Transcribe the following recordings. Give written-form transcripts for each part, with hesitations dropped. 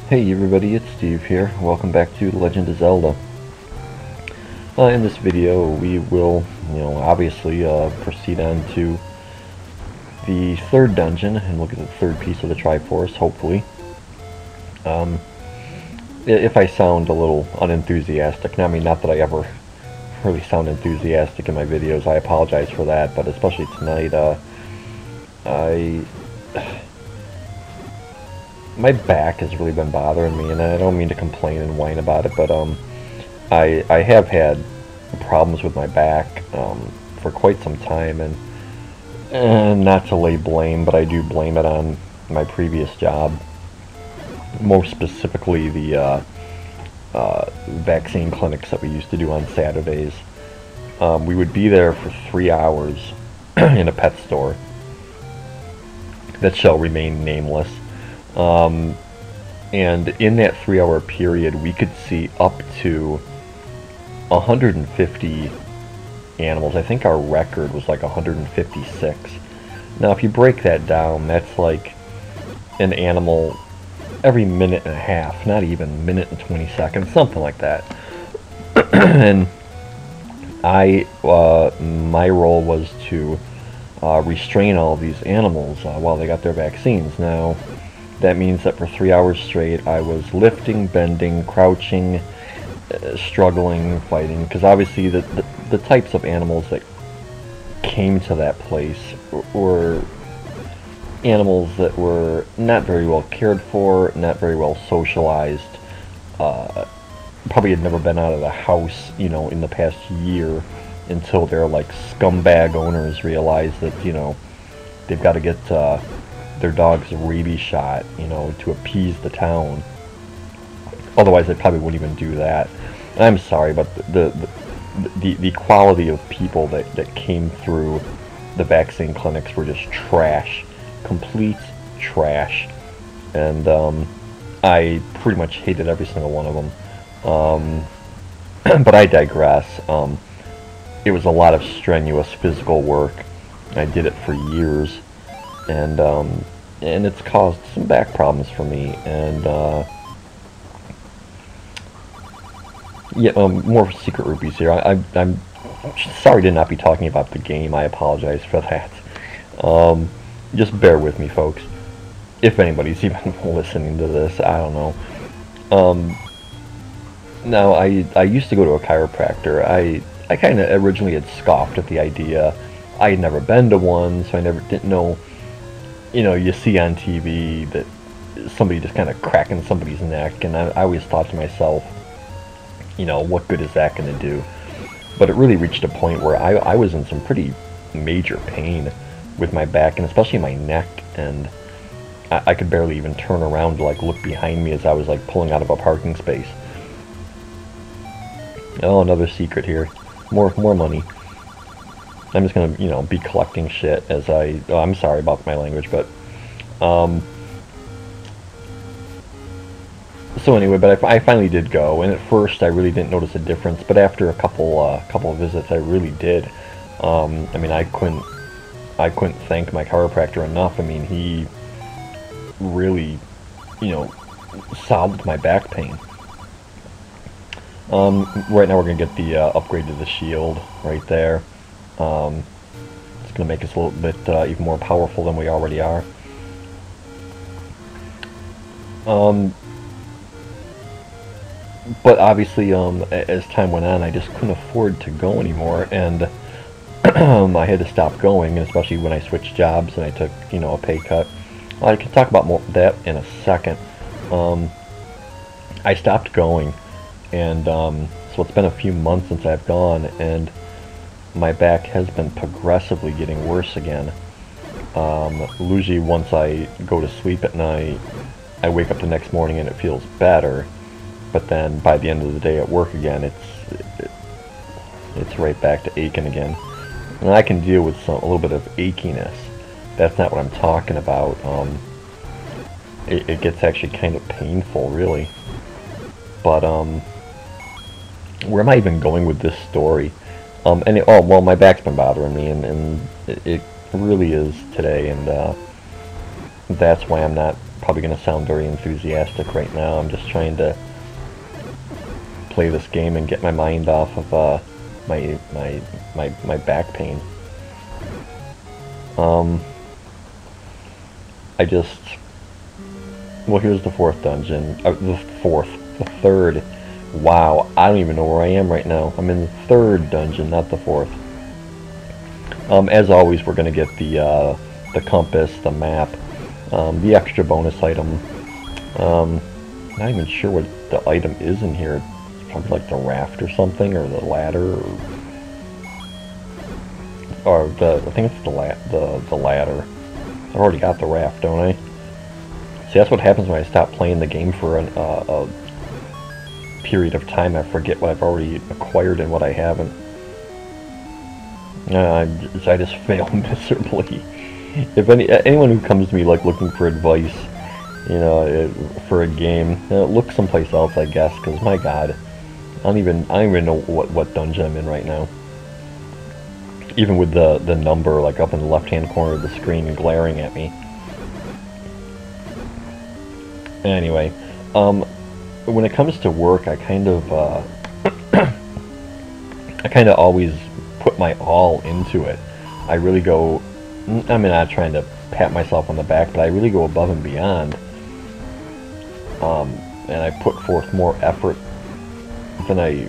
Hey everybody, it's Steve here. Welcome back to The Legend of Zelda. In this video we will, obviously proceed on to the third dungeon and look at the third piece of the Triforce, hopefully. If I sound a little unenthusiastic, I mean, not that I ever really sound enthusiastic in my videos, I apologize for that, but especially tonight, my back has really been bothering me, and I don't mean to complain and whine about it, but I have had problems with my back for quite some time, and not to lay blame, but I do blame it on my previous job, more specifically the vaccine clinics that we used to do on Saturdays. We would be there for 3 hours in a pet store that shall remain nameless. And in that 3-hour period, we could see up to 150 animals. I think our record was like 156. Now, if you break that down, that's like an animal every minute and a half, not even minute and 20 seconds, something like that. And my role was to restrain all of these animals while they got their vaccines. Now, that means that for 3 hours straight, I was lifting, bending, crouching, struggling, fighting, because obviously the types of animals that came to that place were animals that were not very well cared for, not very well socialized, probably had never been out of the house, in the past year, until their like scumbag owners realized that, they've got to get their dog's rabies shot, to appease the town. Otherwise, they probably wouldn't even do that. And I'm sorry, but the quality of people that came through the vaccine clinics were just trash, complete trash, and I pretty much hated every single one of them. But I digress. It was a lot of strenuous physical work. I did it for years. And it's caused some back problems for me, and more secret rupees here. I'm sorry to not be talking about the game. I apologize for that. Just bear with me, folks. If anybody's even listening to this, I don't know. Now, I used to go to a chiropractor. I kind of originally had scoffed at the idea. I had never been to one, so I didn't know. You see on TV that somebody just kind of cracking somebody's neck, and I always thought to myself, what good is that going to do? But it really reached a point where I was in some pretty major pain with my back, and especially my neck, and I could barely even turn around to like look behind me as I was like pulling out of a parking space. Oh, another secret here. More money. I'm just gonna, be collecting shit as I'm sorry about my language, but, so anyway, but I finally did go, and at first I really didn't notice a difference, but after a couple of visits, I really did. I mean, I couldn't thank my chiropractor enough. I mean, he really, solved my back pain. Right now we're gonna get the upgrade to the shield right there. It's going to make us a little bit even more powerful than we already are. But obviously, as time went on, I just couldn't afford to go anymore, and I had to stop going, especially when I switched jobs and I took, a pay cut. I can talk about more of that in a second. I stopped going, and so it's been a few months since I've gone, and my back has been progressively getting worse again. Usually once I go to sleep at night, I wake up the next morning and it feels better, but then by the end of the day at work again, it's right back to aching again. And I can deal with a little bit of achiness. That's not what I'm talking about. It gets actually kind of painful, really. But where am I even going with this story? Well, my back's been bothering me, and it really is today, and that's why I'm not probably going to sound very enthusiastic right now. I'm just trying to play this game and get my mind off of my back pain. Well, here's the fourth dungeon. The third. Wow, I don't even know where I am right now. I'm in the third dungeon, not the fourth. As always, we're gonna get the compass, the map, the extra bonus item. Not even sure what the item is in here. It's probably like the raft or something, or the ladder, or I think it's the ladder. I've already got the raft, don't I? See, that's what happens when I stop playing the game for a period of time. I forget what I've already acquired and what I haven't. I just fail miserably. If anyone who comes to me like looking for advice, you know, for a game, look someplace else, I guess. Because my God, I don't even know what dungeon I'm in right now. Even with the number like up in the left-hand corner of the screen glaring at me. Anyway, when it comes to work, I kind of always put my all into it. I really go, I'm not trying to pat myself on the back, but I really go above and beyond. And I put forth more effort than I,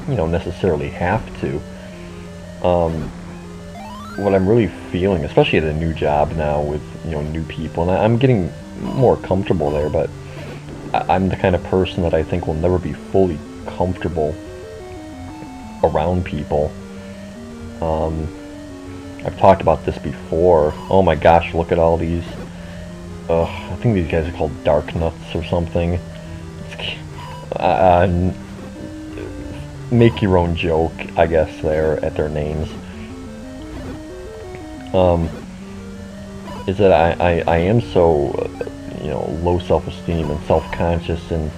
you know, necessarily have to. What I'm really feeling, especially at a new job now with, you know, new people, and I'm getting more comfortable there, but I'm the kind of person that I think will never be fully comfortable around people. I've talked about this before. Oh my gosh, look at all these. I think these guys are called dark nuts or something. Make your own joke, I guess, there at their names. Is that I am so you know, low self-esteem and self-conscious and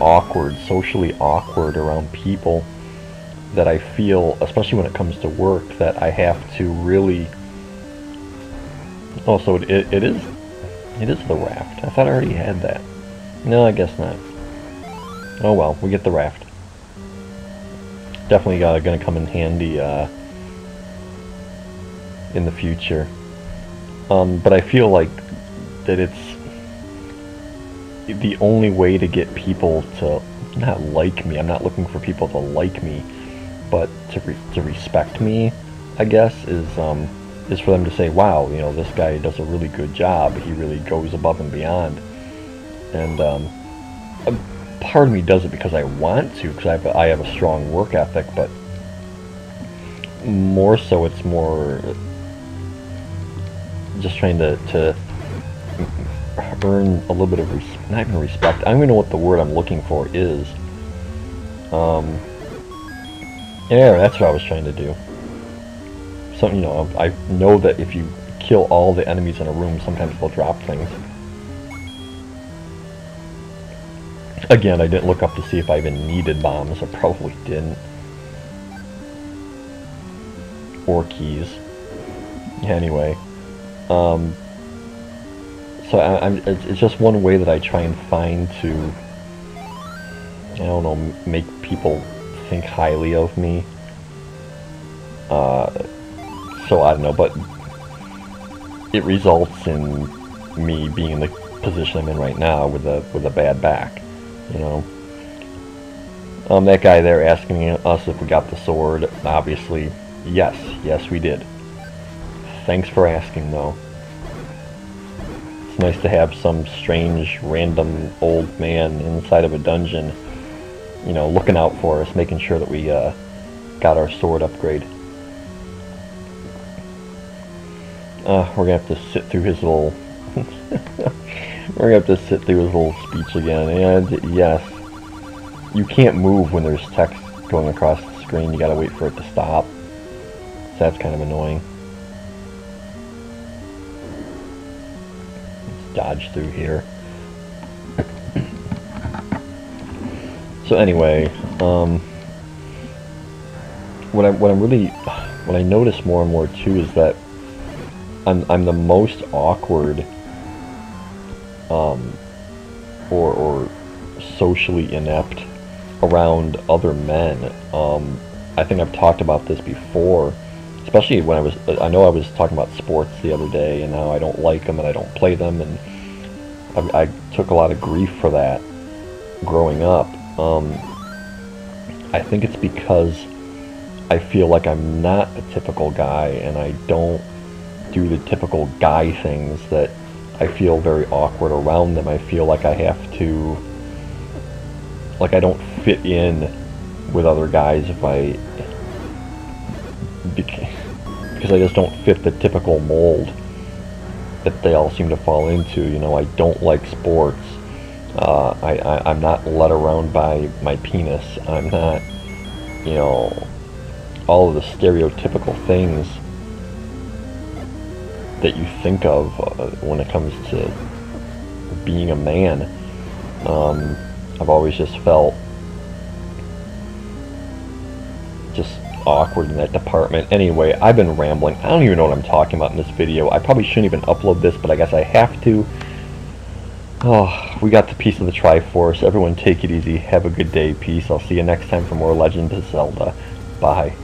awkward, socially awkward around people, that I feel, especially when it comes to work, that I have to really. Oh, so it is the raft. I thought I already had that. No, I guess not. Oh well, we get the raft. Definitely gonna come in handy in the future. But I feel like that it's the only way to get people to not like me. I'm not looking for people to like me, but to respect me, I guess, is for them to say, wow, you know, this guy does a really good job. He really goes above and beyond. And part of me does it because I want to, because I have a strong work ethic, but more so it's more just trying to earn a little bit of not even respect. I don't even know what the word I'm looking for is. Yeah, that's what I was trying to do. So, you know, I know that if you kill all the enemies in a room, sometimes they'll drop things. Again, I didn't look up to see if I even needed bombs. I probably didn't. Or keys. Anyway. So it's just one way that I try and find to, I don't know, make people think highly of me. So I don't know, but it results in me being in the position I'm in right now with a bad back, you know. That guy there asking us if we got the sword, obviously, yes we did. Thanks for asking, though. It's nice to have some strange, random old man inside of a dungeon, you know, looking out for us, making sure that we got our sword upgrade. We're gonna have to sit through his little. We're gonna have to sit through his little speech again. And yes, you can't move when there's text going across the screen. You gotta wait for it to stop. So that's kind of annoying. Let's dodge through here. So anyway, what I notice more and more too is that I'm the most awkward or socially inept around other men. I think I've talked about this before, especially when I know I was talking about sports the other day, and now I don't like them and I don't play them, and I took a lot of grief for that growing up. I think it's because I feel like I'm not a typical guy, and I don't do the typical guy things that I feel very awkward around them. I feel like I have to, like I don't fit in with other guys because I just don't fit the typical mold that they all seem to fall into. You know, I don't like sports. I'm not led around by my penis. I'm not, you know, all of the stereotypical things that you think of when it comes to being a man. I've always just felt just awkward in that department. Anyway, I've been rambling. I don't even know what I'm talking about in this video. I probably shouldn't even upload this, but I guess I have to. Oh, we got the piece of the Triforce. Everyone take it easy. Have a good day. Peace. I'll see you next time for more Legend of Zelda. Bye.